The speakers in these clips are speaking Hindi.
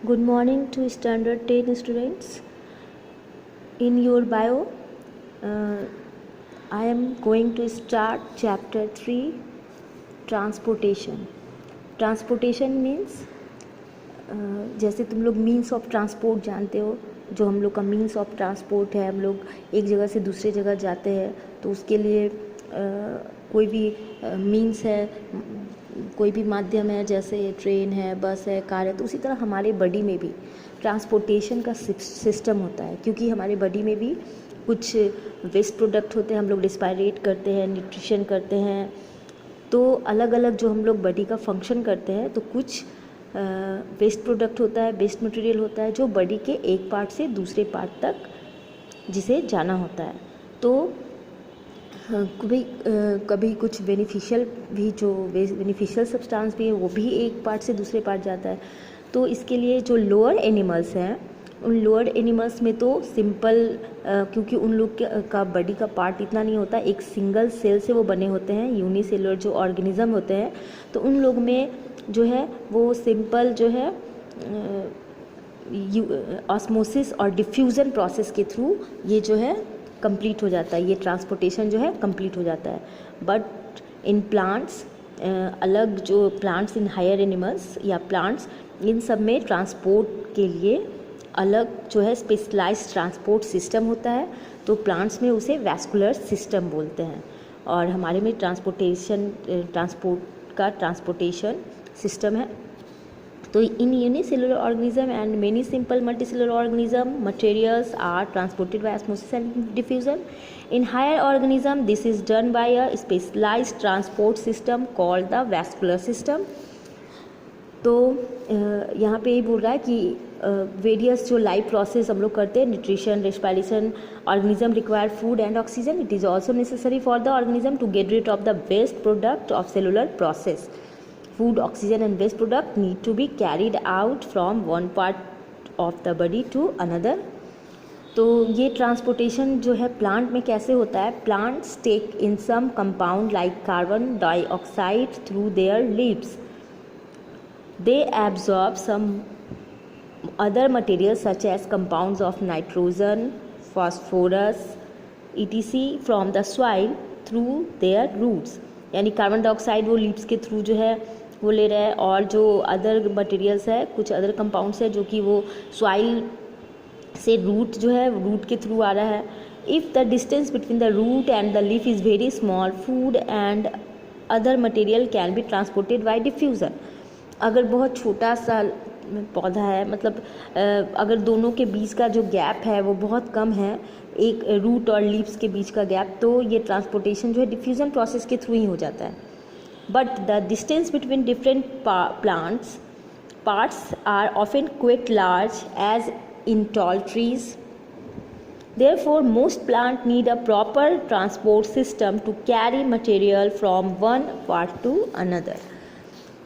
Good morning to Standard 10 students. In your bio, I am going to start chapter 3, transportation. Transportation means जैसे तुम लोग मीन्स ऑफ ट्रांसपोर्ट जानते हो, जो हम लोग का मीन्स ऑफ ट्रांसपोर्ट है, हम लोग एक जगह से दूसरे जगह जाते हैं तो उसके लिए कोई भी मीन्स है, कोई भी माध्यम है, जैसे ट्रेन है, बस है, कार है, तो उसी तरह हमारे बॉडी में भी ट्रांसपोर्टेशन का सिस्टम होता है। क्योंकि हमारे बॉडी में भी कुछ वेस्ट प्रोडक्ट होते हैं, हम लोग रिस्पायरेट करते हैं, न्यूट्रिशन करते हैं, तो अलग अलग जो हम लोग बॉडी का फंक्शन करते हैं, तो कुछ वेस्ट प्रोडक्ट होता है, वेस्ट मटेरियल होता है जो बॉडी के एक पार्ट से दूसरे पार्ट तक जिसे जाना होता है। तो कभी कुछ बेनिफिशियल भी, जो बेनिफिशियल सब्सटेंस भी है, वो भी एक पार्ट से दूसरे पार्ट जाता है। तो इसके लिए जो लोअर एनिमल्स हैं, उन लोअर एनिमल्स में तो सिंपल, क्योंकि उन लोग का बॉडी का पार्ट इतना नहीं होता, एक सिंगल सेल से वो बने होते हैं, यूनिसेलुलर जो ऑर्गेनिज्म होते हैं, तो उन लोग में जो है वो सिंपल जो है ऑस्मोसिस और डिफ्यूज़न प्रोसेस के थ्रू ये जो है कंप्लीट हो जाता है, ये ट्रांसपोर्टेशन जो है कंप्लीट हो जाता है। बट इन प्लांट्स, अलग जो प्लांट्स इन हायर एनिमल्स या प्लांट्स, इन सब में ट्रांसपोर्ट के लिए अलग जो है स्पेशलाइज्ड ट्रांसपोर्ट सिस्टम होता है। तो प्लांट्स में उसे वैस्कुलर सिस्टम बोलते हैं, और हमारे में ट्रांसपोर्ट का ट्रांसपोर्टेशन सिस्टम है। तो इन unicellular organism and many simple multicellular organism, materials are transported by osmosis and diffusion. In higher organism this is done by a specialized transport system called the vascular system. तो यहाँ पे ये बोल रहा है कि वेरियस जो लाइफ प्रोसेस हम लोग करते हैं, nutrition, respiration, organism require food and oxygen, it is also necessary for the organism to get rid of the waste product of cellular process. Food, oxygen and waste product need to be carried out from one part of the body to another. तो ये ट्रांसपोर्टेशन जो है प्लांट में कैसे होता है? Plants take in some compound like carbon dioxide through their leaves. They absorb some other material such as compounds of nitrogen, phosphorus etc from the soil through their roots. यानी कार्बन डाइऑक्साइड वो लीव्स के थ्रू जो है वो ले रहा है, और जो अदर मटेरियल्स है, कुछ अदर कंपाउंड्स है जो कि वो सॉइल से रूट जो है रूट के थ्रू आ रहा है. If the distance between the root and the leaf is very small, food and other material can be transported by diffusion. अगर बहुत छोटा सा पौधा है, मतलब अगर दोनों के बीच का जो गैप है वो बहुत कम है, एक रूट और लीव्स के बीच का गैप, तो ये ट्रांसपोर्टेशन जो है डिफ्यूज़न प्रोसेस के थ्रू ही हो जाता है. But the distance between different plants parts are often quite large as in tall trees. Therefore, most plants need a proper transport system to carry material from one part to another.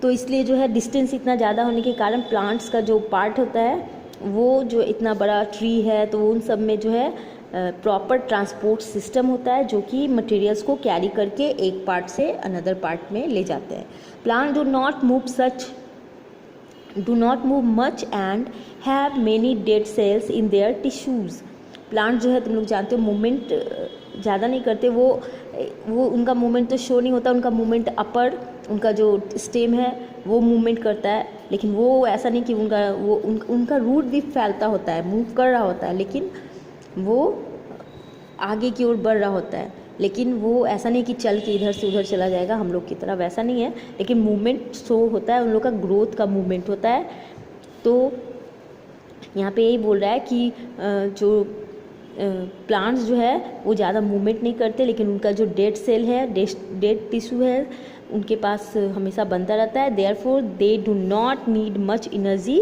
तो इसलिए जो है डिस्टेंस इतना ज़्यादा होने के कारण प्लांट्स का जो पार्ट होता है, वो जो इतना बड़ा ट्री है, तो उन सब में जो है प्रॉपर ट्रांसपोर्ट सिस्टम होता है जो कि मटेरियल्स को कैरी करके एक पार्ट से अनदर पार्ट में ले जाते हैं. Plant do not move much and have many dead cells in their tissues. Plant जो है, तुम लोग जानते हो, मूवमेंट ज़्यादा नहीं करते, वो उनका मूवमेंट तो शो नहीं होता. उनका मूवमेंट अपर, उनका जो स्टेम है वो मूवमेंट करता है, लेकिन वो ऐसा नहीं कि उनका रूट भी फैलता होता है, मूव कर रहा होता है, लेकिन वो आगे की ओर बढ़ रहा होता है. लेकिन वो ऐसा नहीं कि चल के इधर से उधर चला जाएगा, हम लोग की तरह वैसा नहीं है, लेकिन मूवमेंट शो होता है, उन लोग का ग्रोथ का मूवमेंट होता है. तो यहाँ पे यही बोल रहा है कि जो प्लांट्स जो है वो ज़्यादा मूवमेंट नहीं करते, लेकिन उनका जो डेड सेल है, डेड टिश्यू है, उनके पास हमेशा बनता रहता है. Therefore they do not need much energy.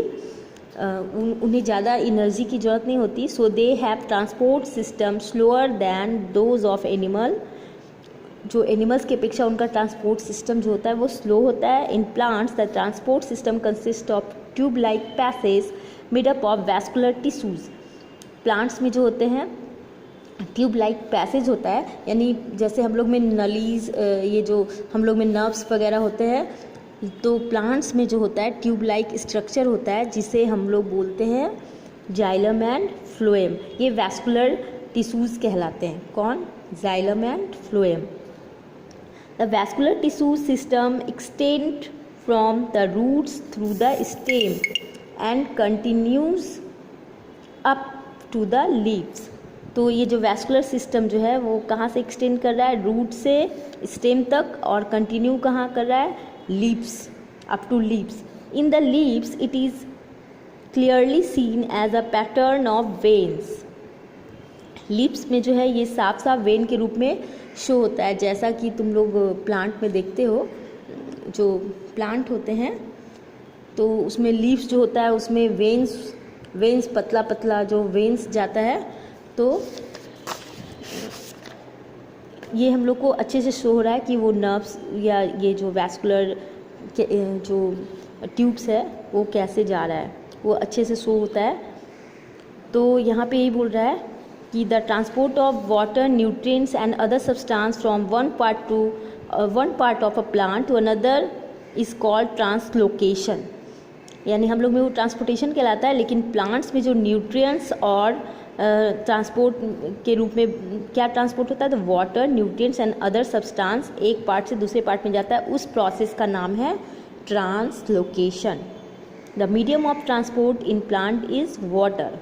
उन्हें ज़्यादा एनर्जी की ज़रूरत नहीं होती. So they have transport system slower than those of animal. जो एनिमल्स की अपेक्षा उनका ट्रांसपोर्ट सिस्टम जो होता है वो स्लो होता है. In plants the transport system consist of tube like passage made up of vascular tissues. Plants में जो होते हैं ट्यूब लाइक पैसेज होता है, यानी जैसे हम लोग में नलीज, ये जो हम लोग में नर्व्स वगैरह होते हैं, तो प्लांट्स में जो होता है ट्यूब लाइक स्ट्रक्चर होता है जिसे हम लोग बोलते हैं जाइलम एंड फ्लोएम। ये वैस्कुलर टिश्यूज़ कहलाते हैं। कौन? Xylem and phloem. The vascular tissue system extend from the roots through the stem and continues up to the leaves. तो ये जो वैस्कुलर सिस्टम जो है वो कहाँ से एक्सटेंड कर रहा है? रूट से स्टेम तक, और कंटिन्यू कहाँ कर रहा है? Leaves, up to leaves. In the leaves it is clearly seen as a pattern of veins. Leaves में जो है ये साफ साफ वेन के रूप में शो होता है। जैसा कि तुम लोग प्लांट में देखते हो, जो प्लांट होते हैं तो उसमें लीव्स जो होता है उसमें वेन्स पतला पतला जो वेन्स जाता है, तो ये हम लोग को अच्छे से शो हो रहा है कि वो नर्व्स या ये जो वैस्कुलर जो ट्यूब्स है वो कैसे जा रहा है, वो अच्छे से शो होता है। तो यहाँ पे यही बोल रहा है कि the transport of water, nutrients and other substance from one part of a plant to another is called translocation. यानी हम लोग में वो ट्रांसपोर्टेशन कहलाता है, लेकिन प्लांट्स में जो न्यूट्रिएंट्स और ट्रांसपोर्ट के रूप में क्या ट्रांसपोर्ट होता है? तो water, nutrients and other substance एक पार्ट से दूसरे पार्ट में जाता है। उस प्रोसेस का नाम है translocation. The medium of transport in plant is water.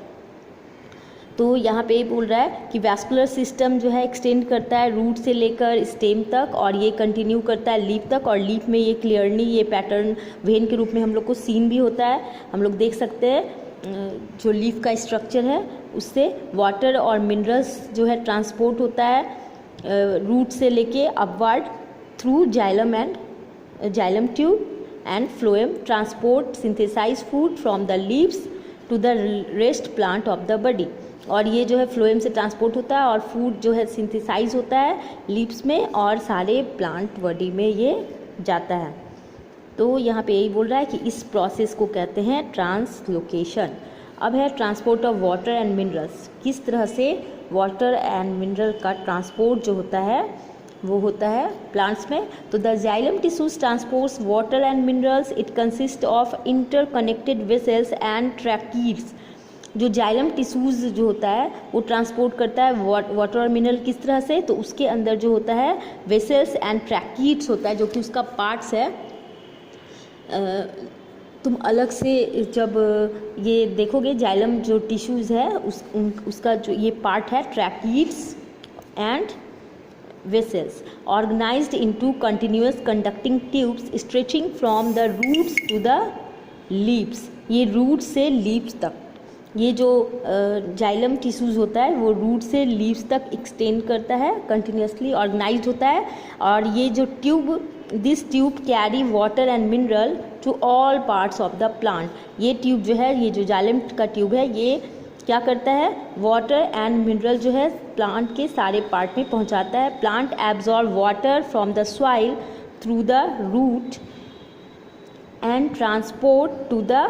तो यहाँ पे बोल रहा है कि वैस्कुलर सिस्टम जो है एक्सटेंड करता है रूट से लेकर स्टेम तक, और ये कंटिन्यू करता है लीफ तक, और लीफ में ये क्लियरली ये पैटर्न वेन के रूप में हम लोग को सीन भी होता है। हम लोग देख सकते हैं जो लीफ का स्ट्रक्चर है उससे वाटर और मिनरल्स जो है ट्रांसपोर्ट होता है रूट से लेके upward through xylem tube and phloem transport synthesise food from the leaves to the rest plant of the body. और ये जो है फ्लोएम से ट्रांसपोर्ट होता है और फूड जो है सिंथेसाइज होता है लीव्स में और सारे प्लांट बॉडी में ये जाता है। तो यहाँ पे यही बोल रहा है कि इस प्रोसेस को कहते हैं ट्रांसलोकेशन। अब है transport of water and minerals. किस तरह से वाटर एंड मिनरल का ट्रांसपोर्ट जो होता है वो होता है प्लांट्स में। तो the xylem tissues transports water and minerals. It consist of interconnected vessels and tracheids. जो जाइलम टिश्यूज जो होता है वो ट्रांसपोर्ट करता है वाटर और मिनरल किस तरह से? तो उसके अंदर जो होता है वेसल्स एंड ट्रैकीड्स होता है जो कि उसका पार्ट्स है। तुम अलग से जब ये देखोगे जाइलम जो टिश्यूज़ है उसका जो ये पार्ट है tracheids and vessels organised into continuous conducting tubes stretching from the roots to the leaves. ये रूट से लीव्स तक, ये जो जाइलम टिश्यूज़ होता है वो रूट से लीव्स तक एक्सटेंड करता है, कंटिन्यूसली ऑर्गेनाइज्ड होता है। और ये जो this tube carry water and mineral to all parts of the plant. ये ट्यूब जो है, ये जो जाइलम का ट्यूब है, ये क्या करता है? वाटर एंड मिनरल जो है प्लांट के सारे पार्ट में पहुंचाता है। Plant absorb water from the soil through the root and transport to the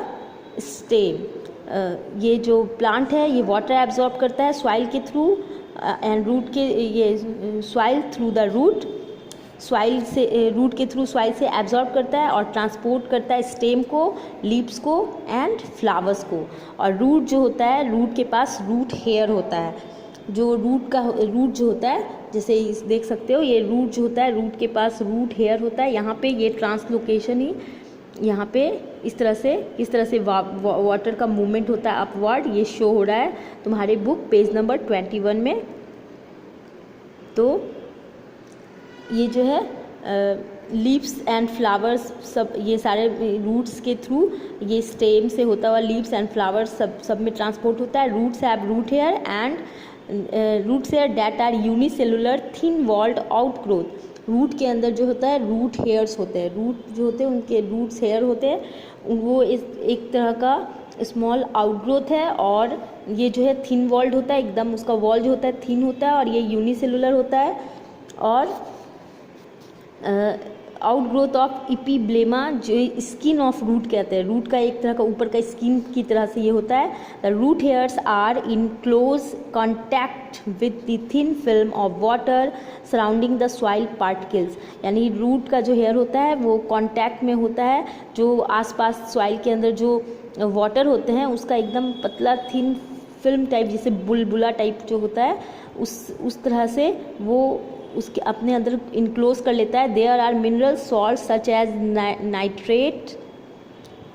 stem. ये जो प्लांट है ये वाटर एब्जॉर्ब करता है सॉइल के थ्रू एंड रूट के, ये soil through the root, soil से रूट के थ्रू सॉइल से एब्जॉर्ब करता है और ट्रांसपोर्ट करता है स्टेम को, लीव्स को एंड फ्लावर्स को। और रूट जो होता है, रूट के पास रूट हेयर होता है। जो रूट जो होता है, जैसे देख सकते हो ये रूट जो होता है, रूट के पास रूट हेयर होता है। यहाँ पे ये ट्रांसलोकेशन ही यहाँ पे इस तरह से वाटर का मूवमेंट होता है अपवर्ड, ये शो हो रहा है तुम्हारे बुक पेज नंबर 21 में। तो ये जो है लीव्स एंड फ्लावर्स सब ये सारे रूट्स के थ्रू, ये स्टेम से होता हुआ लीव्स एंड फ्लावर्स सब में ट्रांसपोर्ट होता है। Roots have root hair and roots hair that are unicellular thin walled outgrowth. Root के अंदर जो होता है रूट हेयर्स होते हैं, रूट जो होते हैं उनके रूट्स हेयर होते हैं, वो एक तरह का स्मॉल आउटग्रोथ है। और ये जो है थिन वॉल्ड होता है, एकदम उसका वॉल जो होता है थिन होता है, और ये यूनिसेलुलर होता है। और आउटग्रोथ ऑफ इपीब्लेमा, जो स्किन ऑफ रूट कहते हैं, रूट का एक तरह का ऊपर का स्किन की तरह से ये होता है। The root hairs are in close contact with the thin film of water surrounding the soil particles, यानी रूट का जो हेयर होता है वो कॉन्टैक्ट में होता है, जो आसपास सॉइल के अंदर जो वाटर होते हैं उसका एकदम पतला थिन फिल्म टाइप, जैसे बुलबुला टाइप जो होता है उस तरह से वो उसके अपने अंदर इनक्लोज कर लेता है। There are mineral salt such as nitrate,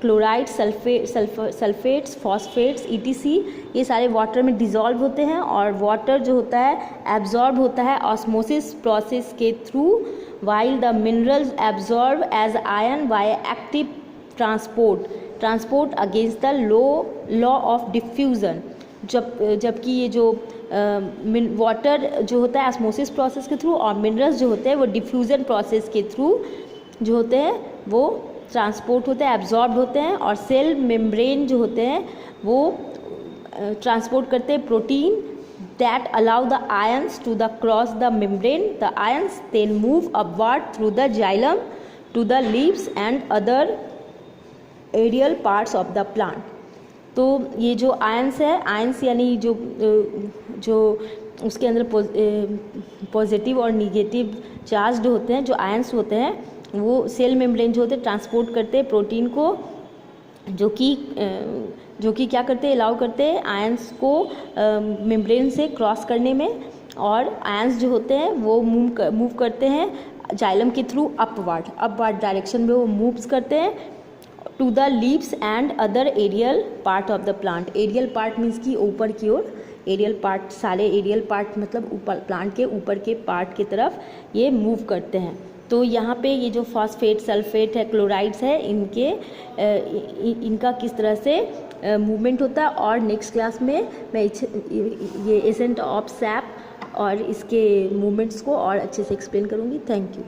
chloride, sulphates, phosphates ETC, ये सारे वाटर में डिज़ोल्व होते हैं और वाटर जो होता है एब्जॉर्ब होता है ऑस्मोसिस प्रोसेस के through, while the minerals absorb as ion by active transport against the law of diffusion. जबकि ये जो वाटर जो होता है ऑस्मोसिस प्रोसेस के थ्रू और मिनरल्स जो होते हैं वो डिफ्यूज़न प्रोसेस के थ्रू जो होते हैं वो ट्रांसपोर्ट होते हैं, एब्जॉर्ब होते हैं, और सेल मेम्ब्रेन जो होते हैं वो ट्रांसपोर्ट करते हैं protein that allow the ions to the cross the membrane. The ions then move upward through the xylem to the leaves and other aerial parts of the plant. तो ये जो आयंस है, आयंस यानी जो उसके अंदर पॉजिटिव और निगेटिव चार्ज्ड होते हैं, जो आयंस होते हैं वो सेल मेम्ब्रेन जो होते हैं ट्रांसपोर्ट करते हैं प्रोटीन को, जो कि क्या करते हैं, अलाउ करते हैं आयंस को मेम्ब्रेन से क्रॉस करने में, और आयंस जो होते हैं वो मूव करते हैं जाइलम के थ्रू अपवर्ड डायरेक्शन में वो मूव्स करते हैं to the leaves and other aerial part of the plant. Aerial part means कि ऊपर की ओर, एरियल पार्ट सारे एरियल पार्ट मतलब ऊपर प्लांट के ऊपर के पार्ट की तरफ ये मूव करते हैं। तो यहाँ पे ये जो फॉस्फेट, सल्फेट है, क्लोराइड्स है, इनका किस तरह से मूवमेंट होता है, और नेक्स्ट क्लास में मैं ये एसेंट ऑफ सैप और इसके मूवमेंट्स को और अच्छे से एक्सप्लेन करूँगी। Thank you.